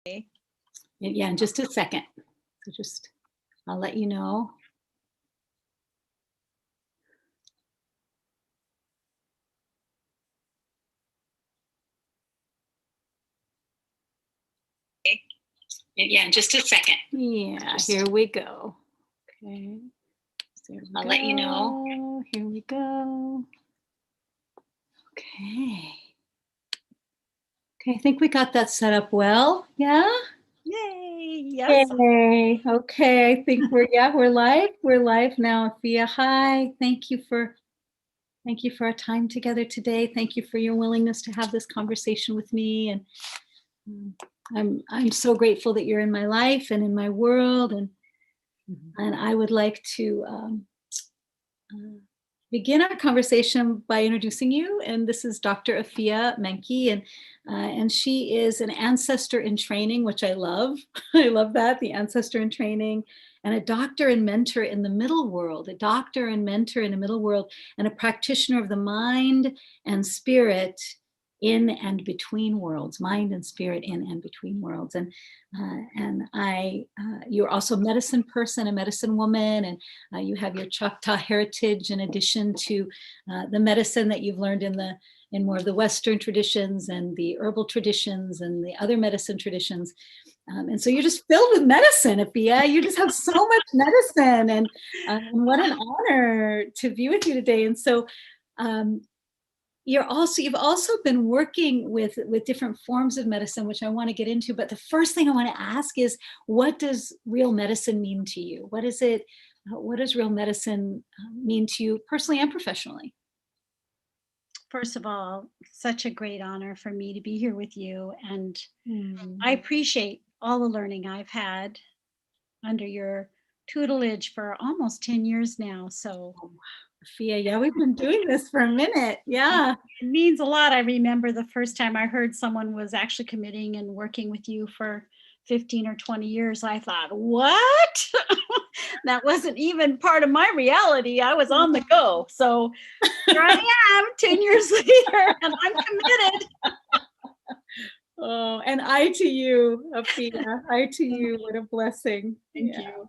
Yeah, in just a second. So I'll let you know. Yeah, in just a second. Yeah, here we go. Okay. I'll let you know. Here we go. Okay. Okay, I think we got that set up well. Yeah? Yay! Yes. Yay. Okay, I think we're live. We're live now. Afia, hi. Thank you for our time together today. Thank you for your willingness to have this conversation with me. And I'm so grateful that you're in my life and in my world. And I would like to begin our conversation by introducing you. And this is Dr. Afia Menke, and she is an ancestor in training, which I love. I love that, the ancestor in training, and a doctor and mentor in the middle world, a doctor and mentor in the middle world, and a practitioner of the mind and spirit in and between worlds, mind and spirit in and between worlds. And you're also a medicine person, a medicine woman, and you have your Choctaw heritage in addition to the medicine that you've learned in more of the Western traditions and the herbal traditions and the other medicine traditions. And so you're just filled with medicine, Afia. You just have so much medicine, and what an honor to be with you today. And so you've also been working with different forms of medicine, which I want to get into. But the first thing I want to ask is, what does real medicine mean to you? What is it? What does real medicine mean to you personally and professionally? First of all, such a great honor for me to be here with you. And I appreciate all the learning I've had under your tutelage for almost 10 years now. So, Afia, yeah, we've been doing this for a minute. Yeah. It means a lot. I remember the first time I heard someone was actually committing and working with you for 15 or 20 years. I thought, what? That wasn't even part of my reality. I was on the go. So here I am 10 years later, and I'm committed. Oh, and I to you, Afia. I to you. What a blessing. Thank you.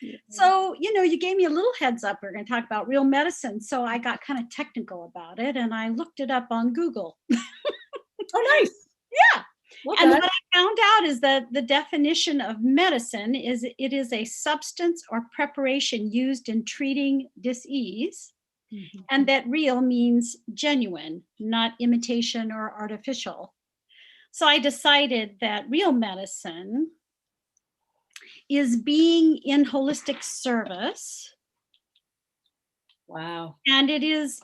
Yeah. So, you gave me a little heads up. We're going to talk about real medicine. So I got kind of technical about it, and I looked it up on Google. Oh, nice. Yeah. Well, and what I found out is that the definition of medicine is it is a substance or preparation used in treating disease, and that real means genuine, not imitation or artificial. So I decided that real medicine is being in holistic service. Wow. And it is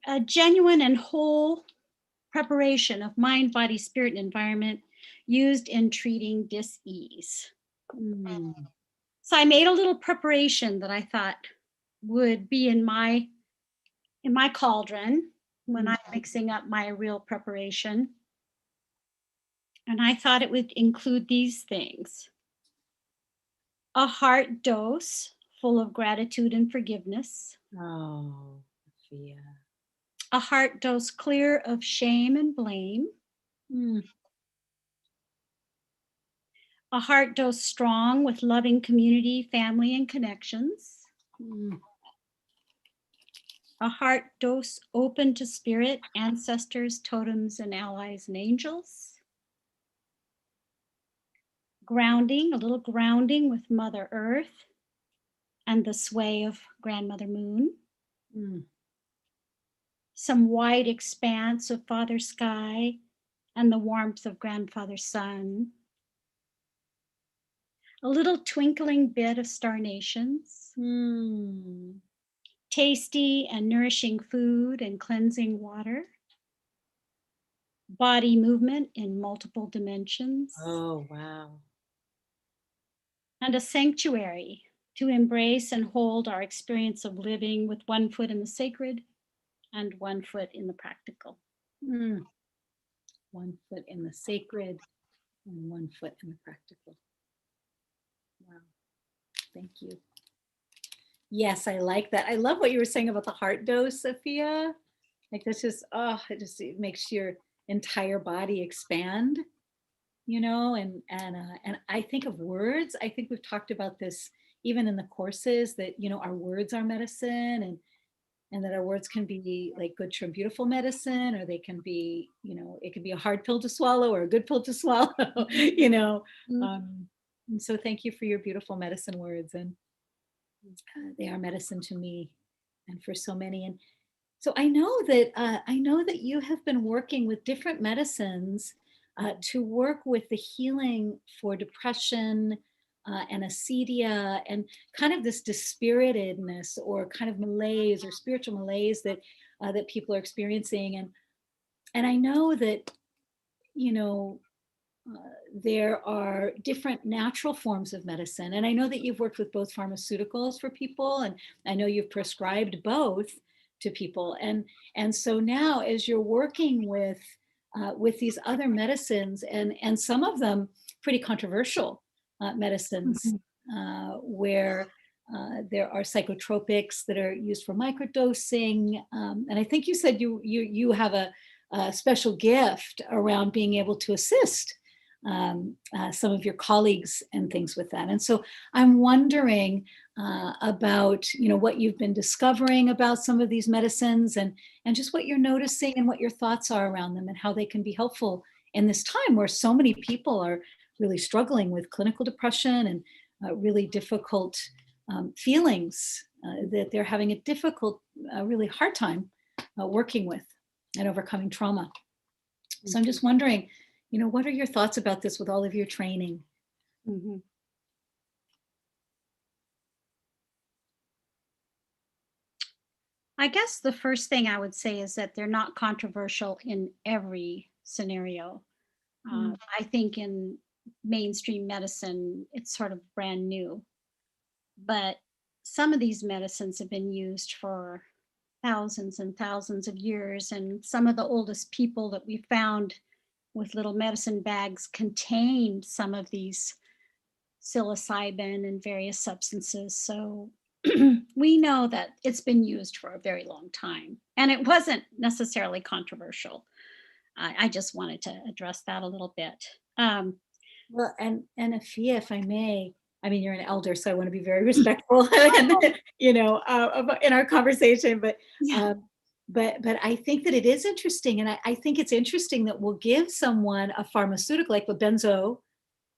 a genuine and whole preparation of mind, body, spirit, and environment used in treating dis-ease. So I made a little preparation that I thought would be in my cauldron when I'm mixing up my real preparation. And I thought it would include these things: a heart dose full of gratitude and forgiveness. Oh, Afia. A heart dose clear of shame and blame. A heart dose strong with loving community, family, and connections. A heart dose open to spirit, ancestors, totems, and allies and angels. Grounding, a little grounding with Mother Earth and the sway of Grandmother Moon. Some wide expanse of Father Sky and the warmth of Grandfather Sun. A little twinkling bit of star nations. Tasty and nourishing food and cleansing water. Body movement in multiple dimensions. Oh, wow. And a sanctuary to embrace and hold our experience of living with one foot in the sacred and one foot in the practical. One foot in the sacred and one foot in the practical. Wow. Thank you. Yes, I like that. I love what you were saying about the heart dose, Afia. Like that's just, it makes your entire body expand. and I think of words. I think we've talked about this even in the courses, that our words are medicine, and that our words can be like good, true, beautiful medicine, or they can be, it can be a hard pill to swallow or a good pill to swallow. Mm. And so thank you for your beautiful medicine words, and they are medicine to me and for so many. And so I know that you have been working with different medicines to work with the healing for depression and acedia, and kind of this dispiritedness, or kind of malaise or spiritual malaise that people are experiencing. And I know that you know there are different natural forms of medicine, and I know that you've worked with both pharmaceuticals for people, and I know you've prescribed both to people. And so now, as you're working with these other medicines, and some of them pretty controversial medicines, where there are psychotropics that are used for microdosing, and I think you said you have a special gift around being able to assist some of your colleagues and things with that. And so I'm wondering about what you've been discovering about some of these medicines, and just what you're noticing and what your thoughts are around them, and how they can be helpful in this time where so many people are really struggling with clinical depression, and really difficult feelings that they're having a difficult, really hard time working with and overcoming trauma. So I'm just wondering, what are your thoughts about this with all of your training? Mhm. I guess the first thing I would say is that they're not controversial in every scenario. Mm. I think in mainstream medicine, it's sort of brand new, but some of these medicines have been used for thousands and thousands of years. And some of the oldest people that we found with little medicine bags contained some of these psilocybin and various substances. So we know that it's been used for a very long time, and it wasn't necessarily controversial. I just wanted to address that a little bit. Well, and Afia, if I may, I mean, you're an elder, so I want to be very respectful, and in our conversation. But Yeah. um, but I think that it is interesting, and I think it's interesting that we'll give someone a pharmaceutical like a benzo,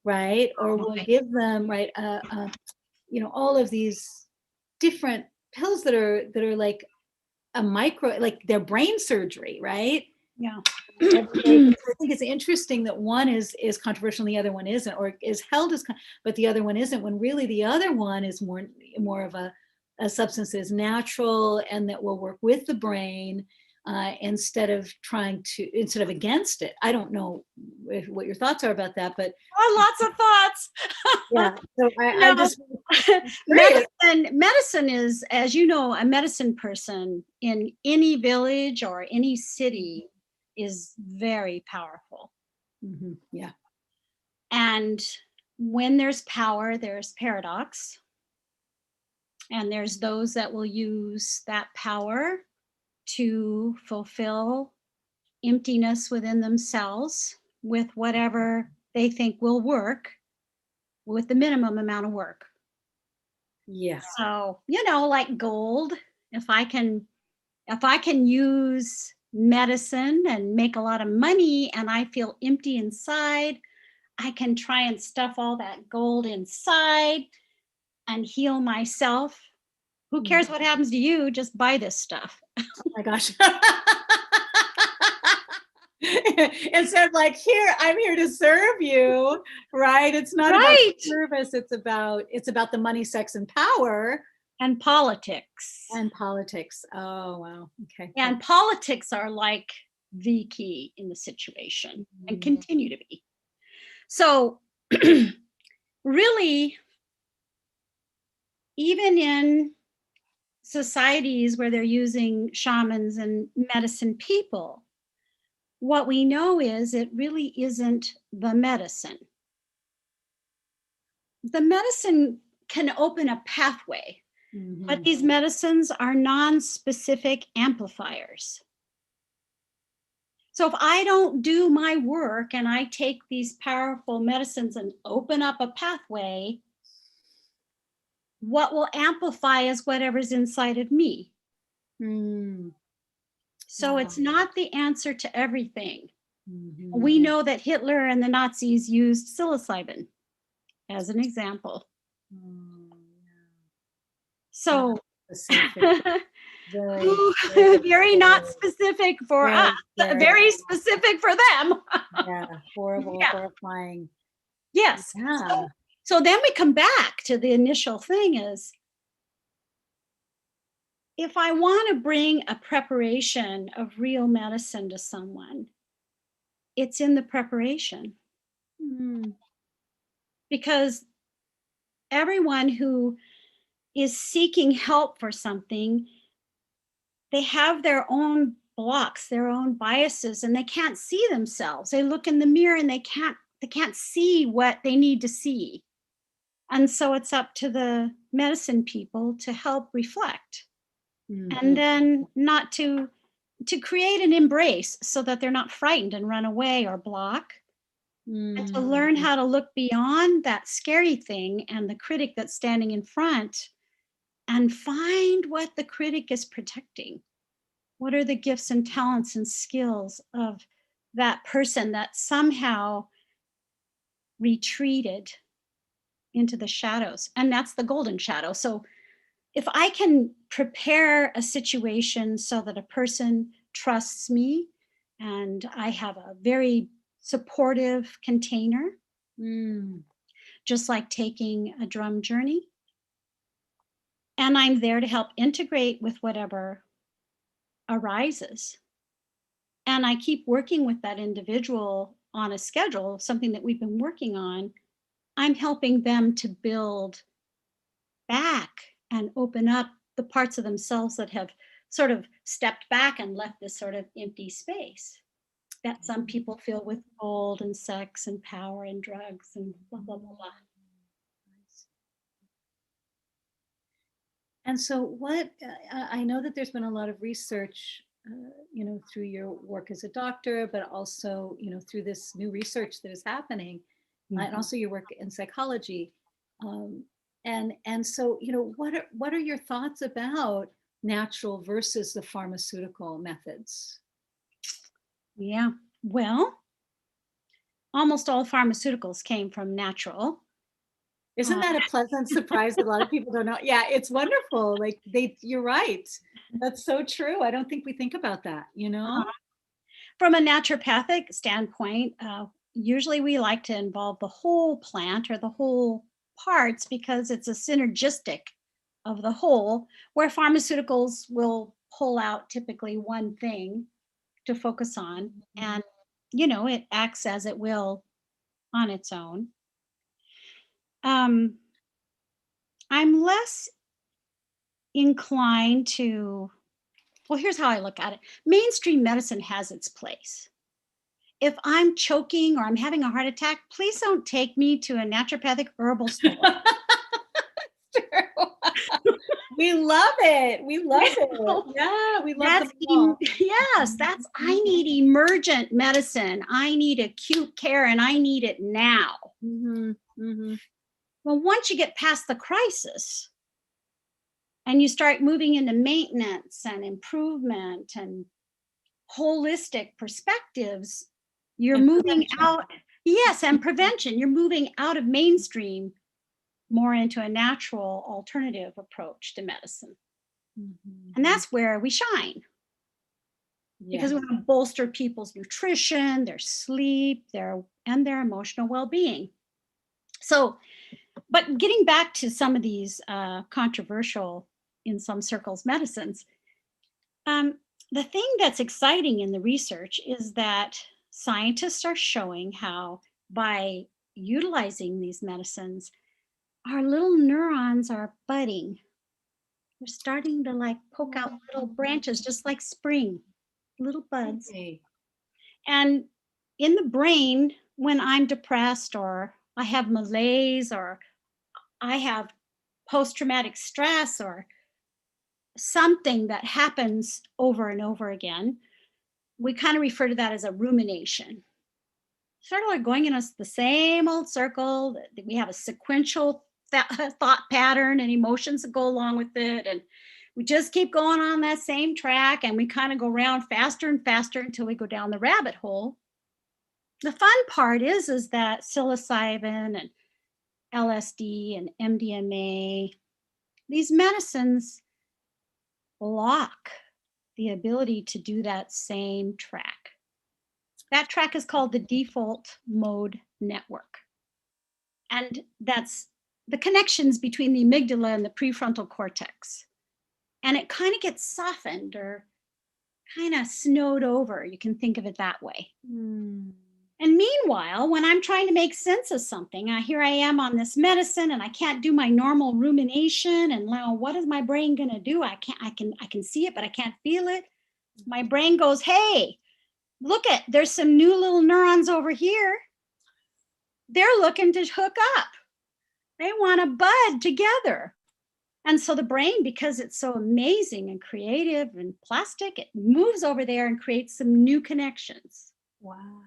right? Or we'll Okay. give them, right, all of these different pills that are like a micro, like their brain surgery, right? Yeah. I think it's interesting that one is controversial and the other one isn't, or is held as, but the other one isn't, when really the other one is more of a substance that is natural and that will work with the brain, instead of against it. I don't know what your thoughts are about that, but Oh, lots of thoughts. yeah. So You I know, just curious. medicine is, as you know, a medicine person in any village or any city is very powerful. Yeah. And when there's power, there's paradox. And there's those that will use that power to fulfill emptiness within themselves with whatever they think will work with the minimum amount of work. Yeah. So, like gold, if I can use medicine and make a lot of money and I feel empty inside, I can try and stuff all that gold inside and heal myself. Who cares what happens to you? Just buy this stuff. Oh my gosh. Instead of like, here, I'm here to serve you, right? It's not about Right. service, it's about the money, sex, and power. And politics. And politics. Oh wow. Okay. And politics are like the key in the situation and continue to be. So really, even in societies where they're using shamans and medicine people, what we know is it really isn't the medicine. The medicine can open a pathway, but these medicines are non-specific amplifiers. So if I don't do my work and I take these powerful medicines and open up a pathway, what will amplify is whatever's inside of me. Mm. So Wow. it's not the answer to everything. Mhm. We know that Hitler and the Nazis used psilocybin as an example. Mm, yeah. So Specific. Very, very not specific for us, very, very specific for them. yeah, horrible, Yeah. horrifying. Yes. Yeah. So then we come back to the initial thing is, if I want to bring a preparation of real medicine to someone, it's in the preparation. Mm. Because everyone who is seeking help for something, they have their own blocks, their own biases, and they can't see themselves. They look in the mirror and they can't see what they need to see. And so it's up to the medicine people to help reflect, Mhm. and then not to create an embrace so that they're not frightened and run away or block, and to Mm. learn how to look beyond that scary thing and the critic that's standing in front and find what the critic is protecting. What are the gifts and talents and skills of that person that somehow retreated into the shadows? And that's the golden shadow. So if I can prepare a situation so that a person trusts me and I have a very supportive container, Mm. just like taking a drum journey, and I'm there to help integrate with whatever arises. And I keep working with that individual on a schedule, something that we've been working on. I'm helping them to build back and open up the parts of themselves that have sort of stepped back and left this sort of empty space that some people fill with gold and sex and power and drugs and blah, blah, blah, blah. And so what, I know that there's been a lot of research, through your work as a doctor, but also, through this new research that is happening, and also your work in psychology. Um, and so, what are your thoughts about natural versus the pharmaceutical methods? Yeah. Well, almost all pharmaceuticals came from natural. Isn't that a pleasant surprise that a lot of people don't know? Yeah, it's wonderful. Like you're right. That's so true. I don't think we think about that, From a naturopathic standpoint, usually we like to involve the whole plant or the whole parts because it's a synergistic of the whole, where pharmaceuticals will pull out typically one thing to focus on, and it acts as it will on its own. I'm less inclined to, well, here's how I look at it. Mainstream medicine has its place. If I'm choking or I'm having a heart attack, please don't take me to a naturopathic herbal store. We love it. We love it. Yeah, we love them all. Yes, that's, I need emergent medicine. I need acute care and I need it now. Well, once you get past the crisis and you start moving into maintenance and improvement and holistic perspectives, you're moving out. Yes, and prevention. You're moving out of mainstream more into a natural alternative approach to medicine. And that's where we shine. Because we want to bolster people's nutrition, their sleep, and their emotional well-being. So, but getting back to some of these controversial, in some circles, medicines, the thing that's exciting in the research is that scientists are showing how by utilizing these medicines, our little neurons are budding. They're starting to like poke out little branches, just like spring, little buds. Okay. And in the brain, when I'm depressed or I have malaise or I have post-traumatic stress or something that happens over and over again, we kind of refer to that as a rumination. Sort of like going in the same old circle. We have a sequential thought pattern and emotions that go along with it. And we just keep going on that same track, and we kind of go around faster and faster until we go down the rabbit hole. The fun part is that psilocybin and LSD and MDMA, these medicines block the ability to do that same track. That track is called the default mode network. And that's the connections between the amygdala and the prefrontal cortex. And it kind of gets softened or kind of snowed over. You can think of it that way. Mm. And meanwhile, when I'm trying to make sense of something, here I am on this medicine and I can't do my normal rumination. And now what is my brain going to do? I can see it, but I can't feel it. My brain goes, hey, look there's some new little neurons over here. They're looking to hook up. They want to bud together. And so the brain, because it's so amazing and creative and plastic, it moves over there and creates some new connections. Wow.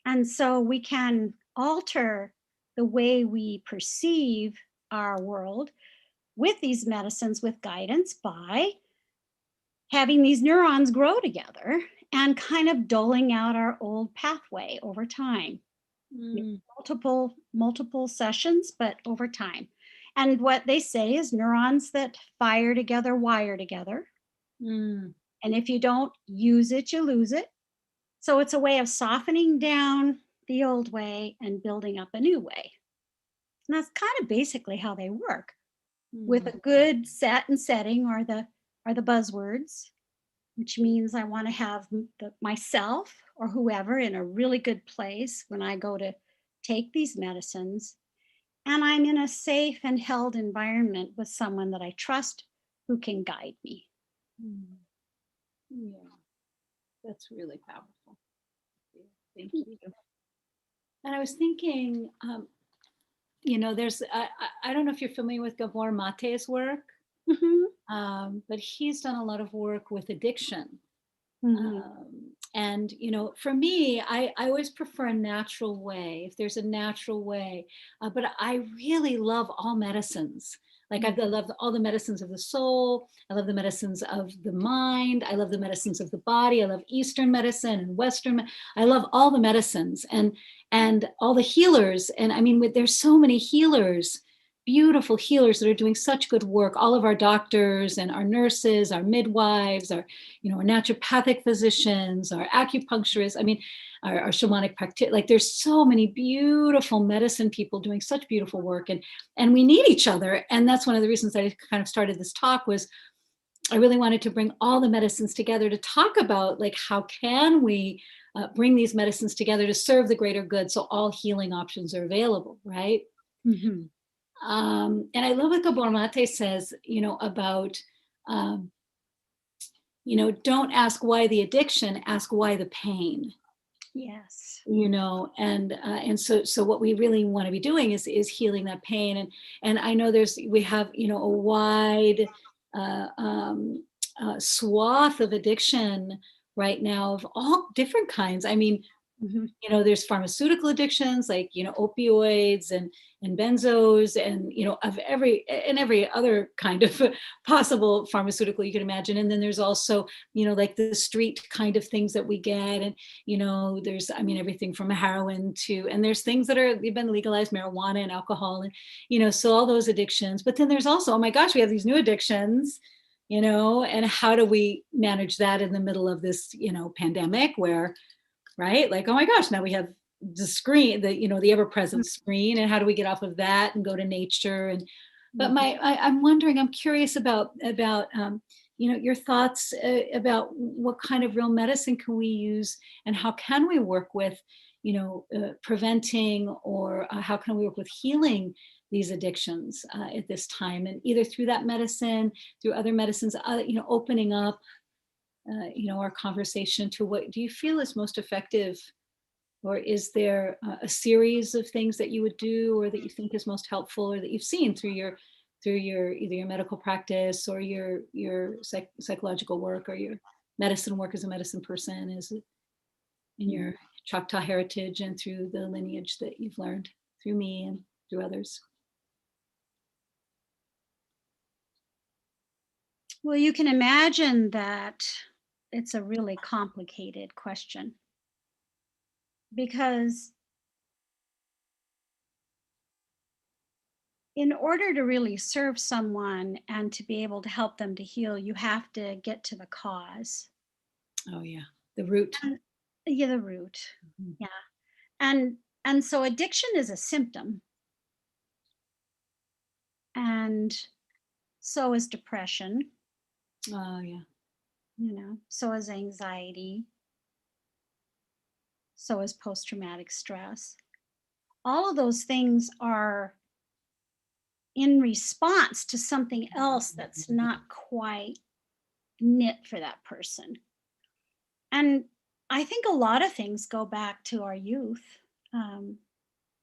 And so we can alter the way we perceive our world with these medicines with guidance by having these neurons grow together and kind of doling out our old pathway over time. Mm. Multiple sessions, but over time. And what they say is neurons that fire together wire together. Mm. And if you don't use it, you lose it. So it's a way of softening down the old way and building up a new way. And that's kind of basically how they work. With a good set and setting are the buzzwords, which means I want to have myself or whoever in a really good place when I go to take these medicines. And I'm in a safe and held environment with someone that I trust who can guide me. Mm. Yeah, that's really powerful. Thank you. And I was thinking, there's, I don't know if you're familiar with Gabor Mate's work, but he's done a lot of work with addiction. And, for me, I always prefer a natural way, if there's a natural way, but I really love all medicines. Like I love all the medicines of the soul. I love the medicines of the mind. I love the medicines of the body. I love Eastern medicine and Western. I love all the medicines and all the healers. And I mean, there's so many healers, beautiful healers that are doing such good work. All of our doctors and our nurses, our midwives, our naturopathic physicians, our acupuncturists. I mean, our shamanic practitioners. Like there's so many beautiful medicine people doing such beautiful work, and we need each other. And that's one of the reasons I kind of started this talk was I really wanted to bring all the medicines together to talk about like how can we bring these medicines together to serve the greater good, so all healing options are available, right? And I love what Gabor Mate says, about, don't ask why the addiction, ask why the pain. Yes. And so what we really want to be doing is healing that pain. And I know we have, a wide swath of addiction right now of all different kinds. I mean, there's pharmaceutical addictions like, opioids and benzos and, of every other kind of possible pharmaceutical you can imagine. And then there's also, like the street kind of things that we get. And, there's, everything from heroin and there's things they've been legalized, marijuana and alcohol and, so all those addictions. But then there's also, oh my gosh, we have these new addictions, and how do we manage that in the middle of this, pandemic where, right? Like, oh my gosh, now we have the screen, the ever-present screen, and how do we get off of that and go to nature? But I'm wondering, I'm curious about your thoughts about what kind of real medicine can we use, and how can we work with, preventing, or how can we work with healing these addictions at this time, and either through that medicine, through other medicines, opening up. Our conversation to what do you feel is most effective, or is there a series of things that you would do, or that you think is most helpful, or that you've seen through your either your medical practice or your psychological work or your medicine work as a medicine person is in your Choctaw heritage and through the lineage that you've learned through me and through others. Well, you can imagine that it's a really complicated question, because in order to really serve someone and to be able to help them to heal, you have to get to the cause. Oh yeah, the root. Yeah, the root. Mhm. Yeah. And so addiction is a symptom, and so is depression, Oh yeah. so is anxiety, so is post-traumatic stress. All of those things are in response to something else that's not quite knit for that person. And I think a lot of things go back to our youth, um,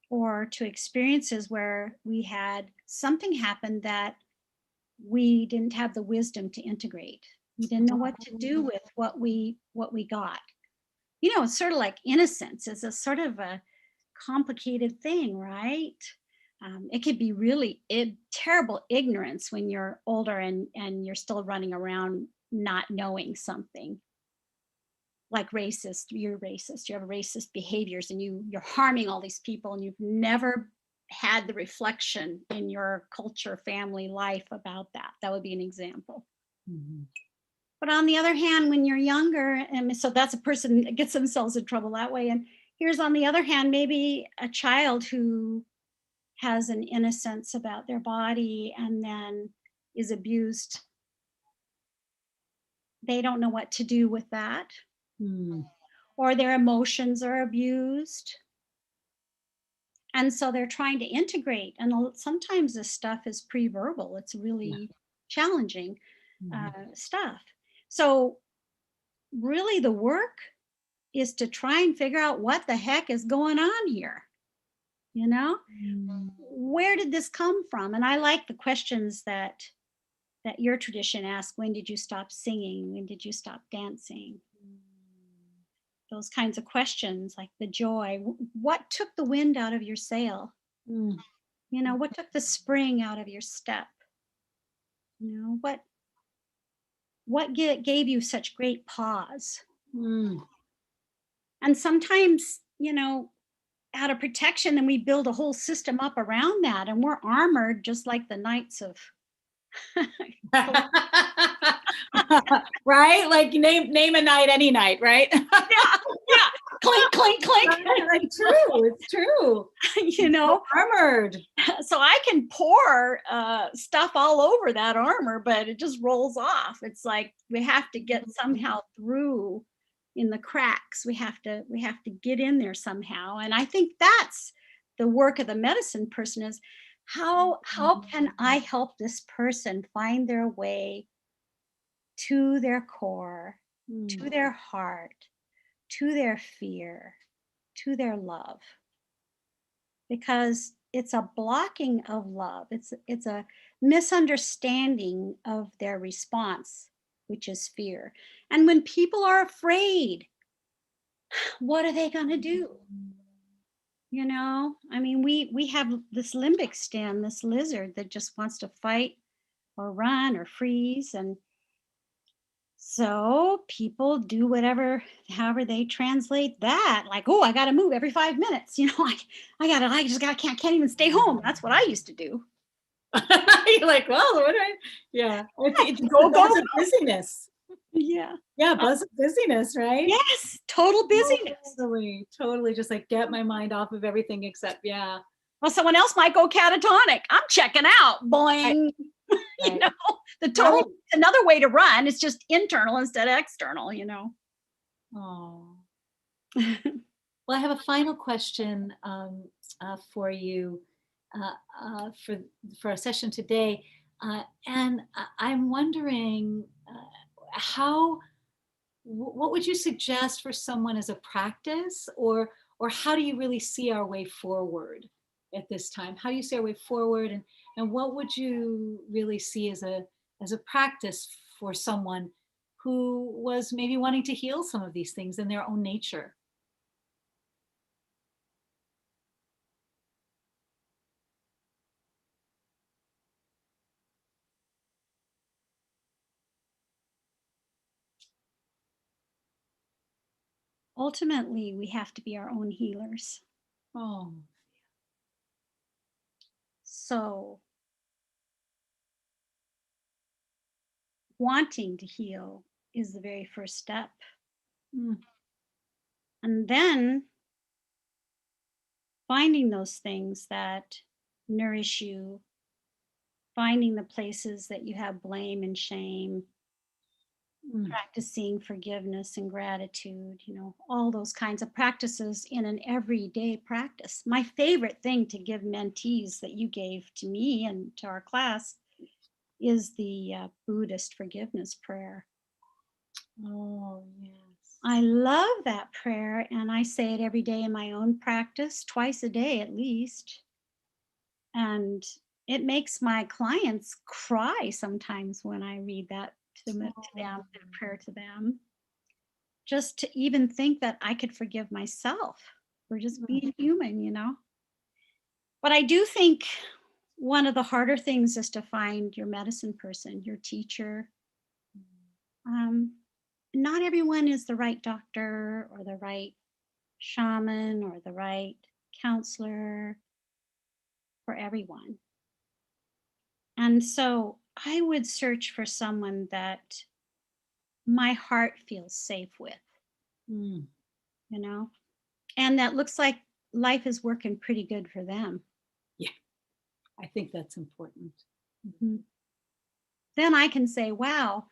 or to experiences where we had something happen that we didn't have the wisdom to integrate. We didn't know what to do with what we got. It's sort of like innocence is a sort of a complicated thing, right? It could be really terrible ignorance when you're older and you're still running around not knowing something. Like racist, you're racist, you have racist behaviors, and you're harming all these people, and you've never had the reflection in your culture, family life about that. That would be an example. Mhm. But on the other hand, when you're younger, and so that's a person that gets themselves in trouble that way. And here's, on the other hand, maybe a child who has an innocence about their body and then is abused. They don't know what to do with that, Mm. or their emotions are abused. And so they're trying to integrate. And sometimes this stuff is pre-verbal. It's really challenging stuff. So really the work is to try and figure out what the heck is going on here. Mm. Where did this come from? And I like the questions that your tradition asks. When did you stop singing? When did you stop dancing? Those kinds of questions, like the joy. What took the wind out of your sail? Mm. What took the spring out of your step? What gave you such great pause? Mm. And sometimes, out of protection, then we build a whole system up around that, and we're armored just like the knights of Right? Like name a night, any night, right? yeah, clink, clink, clink. It's true. It's true. Armored. So I can pour stuff all over that armor, but it just rolls off. It's like we have to get somehow through in the cracks. We have to get in there somehow. And I think that's the work of the medicine person, is how can I help this person find their way to their core, to their heart, to their fear, to their love? Because it's a blocking of love. It's a misunderstanding of their response, which is fear. And when people are afraid, what are they going to do? I mean, we have this limbic stem, this lizard that just wants to fight or run or freeze. And so people do however they translate that. Like, oh, I got to move every 5 minutes. I can't even stay home. That's what I used to do. You're like, well, what yeah. It's Go, the buzz of busyness. Yeah. Yeah, buzz of busyness, right? Yes, total busyness. Totally. Just like get my mind off of everything except, yeah. Well, someone else might go catatonic. I'm checking out. Boing. Right. The total another way to run. It's just internal instead of external. Oh. Well, I have a final question for you for our session today, and I'm wondering what would you suggest for someone as a practice, or how do you really see our way forward at this time? How do you see our way forward, and what would you really see as a practice for someone who was maybe wanting to heal some of these things in their own nature. Ultimately, we have to be our own healers. Oh, So, wanting to heal is the very first step. mm, And then finding those things that nourish you, finding the places that you have blame and shame, mm, practicing forgiveness and gratitude, all those kinds of practices in an everyday practice. My favorite thing to give mentees that you gave to me and to our class is the Buddhist forgiveness prayer. oh, yes. I love that prayer, and I say it every day in my own practice, twice a day at least. And it makes my clients cry sometimes when I read that to them, that prayer to them. Just to even think that I could forgive myself for just Mm, being human. But I do think one of the harder things is to find your medicine person, your teacher. Um, Not everyone is the right doctor or the right shaman or the right counselor for everyone. And so I would search for someone that my heart feels safe with, mm. you know, and that looks like life is working pretty good for them. Yeah, I think that's important. Mhm. Then I can say, wow,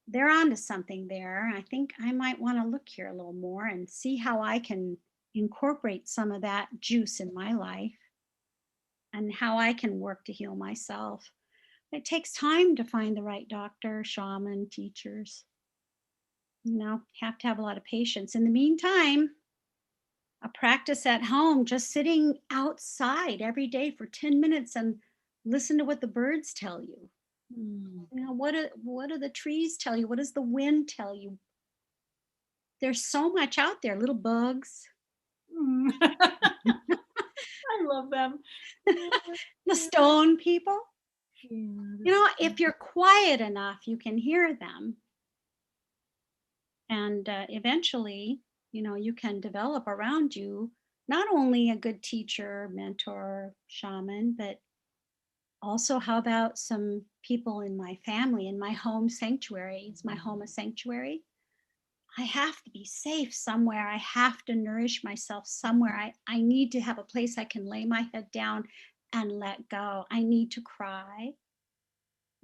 they're onto something there. I think I might want to look here a little more and see how I can incorporate some of that juice in my life and how I can work to heal myself. It takes time to find the right doctor, shaman, teachers. Have to have a lot of patience. In the meantime, a practice at home, just sitting outside every day for 10 minutes and listen to what the birds tell you. Mm. What do the trees tell you? What does the wind tell you? There's so much out there, little bugs, Mm. I love them. Yeah, the yeah, stone people. yeah, this If you're quiet enough, you can hear them. And eventually, you can develop around you not only a good teacher, mentor, shaman, but also, how about some people in my family, in my home sanctuary? Is my home a sanctuary? I have to be safe somewhere. I have to nourish myself somewhere. I need to have a place I can lay my head down and let go. I need to cry.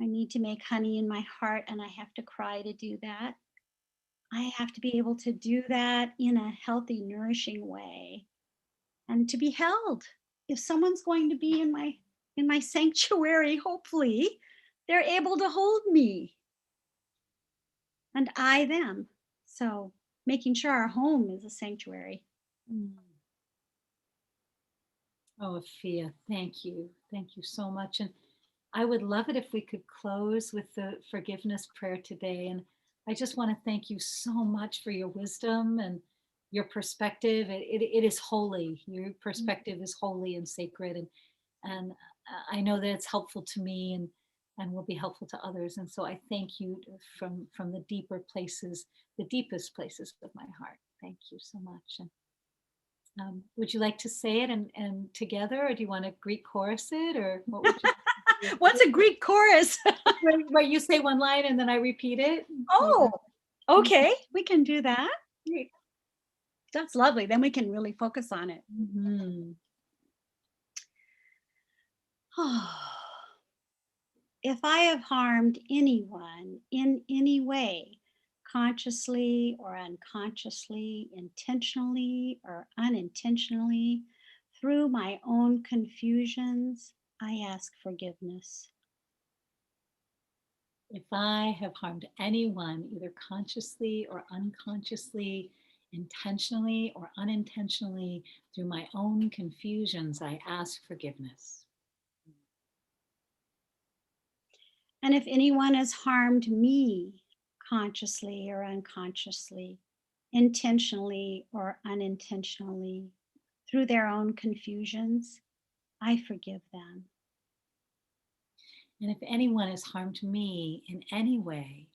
I need to make honey in my heart, and I have to cry to do that. I have to be able to do that in a healthy, nourishing way and to be held. If someone's going to be in my sanctuary, hopefully they're able to hold me and I them. So making sure our home is a sanctuary. Mm. Oh, Afia, thank you. Thank you so much. And I would love it if we could close with the forgiveness prayer today. And I just want to thank you so much for your wisdom and your perspective. It is holy. Your perspective is holy and sacred. And I know that it's helpful to me and will be helpful to others. And so I thank you from the deeper places, the deepest places of my heart. Thank you so much. And would you like to say it and together, or do you want to Greek chorus it, or what would you What's a Greek chorus? where you say one line and then I repeat it? Oh, Yeah. okay. We can do that. Great. That's lovely. Then we can really focus on it. Mhm. If I have harmed anyone in any way, consciously or unconsciously, intentionally or unintentionally, through my own confusions, I ask forgiveness. If I have harmed anyone, either consciously or unconsciously, intentionally or unintentionally, through my own confusions, I ask forgiveness. And if anyone has harmed me, consciously or unconsciously, intentionally or unintentionally, through their own confusions, I forgive them. And if anyone has harmed me in any way,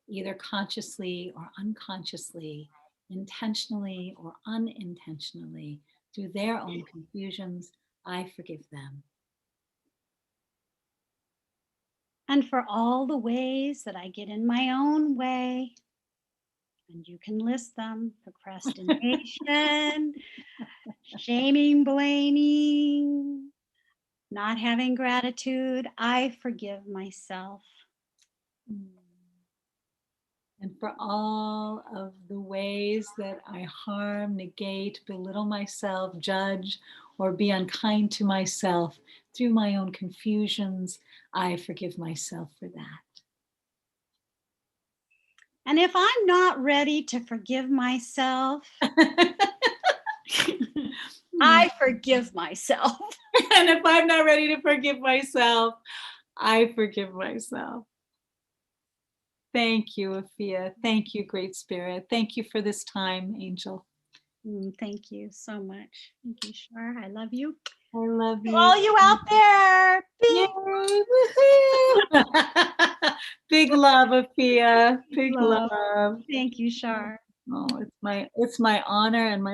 either consciously or unconsciously, intentionally or unintentionally, through their own confusions, I forgive them. And for all the ways that I get in my own way, and you can list them: procrastination, shaming, blaming, not having gratitude, I forgive myself. And for all of the ways that I harm, negate, belittle myself, judge, or be unkind to myself through my own confusions, I forgive myself for that. And if I'm not ready to forgive myself, I forgive myself. And if I'm not ready to forgive myself, I forgive myself. Thank you, Afia. Thank you, Great Spirit. Thank you for this time, Angel. Thank you so much. Thank you, Char. I love you. I love To you. all you out there, Yay, woohoo! Big love, Afia. Big love. love. Thank you, Char. Oh, it's my honor and my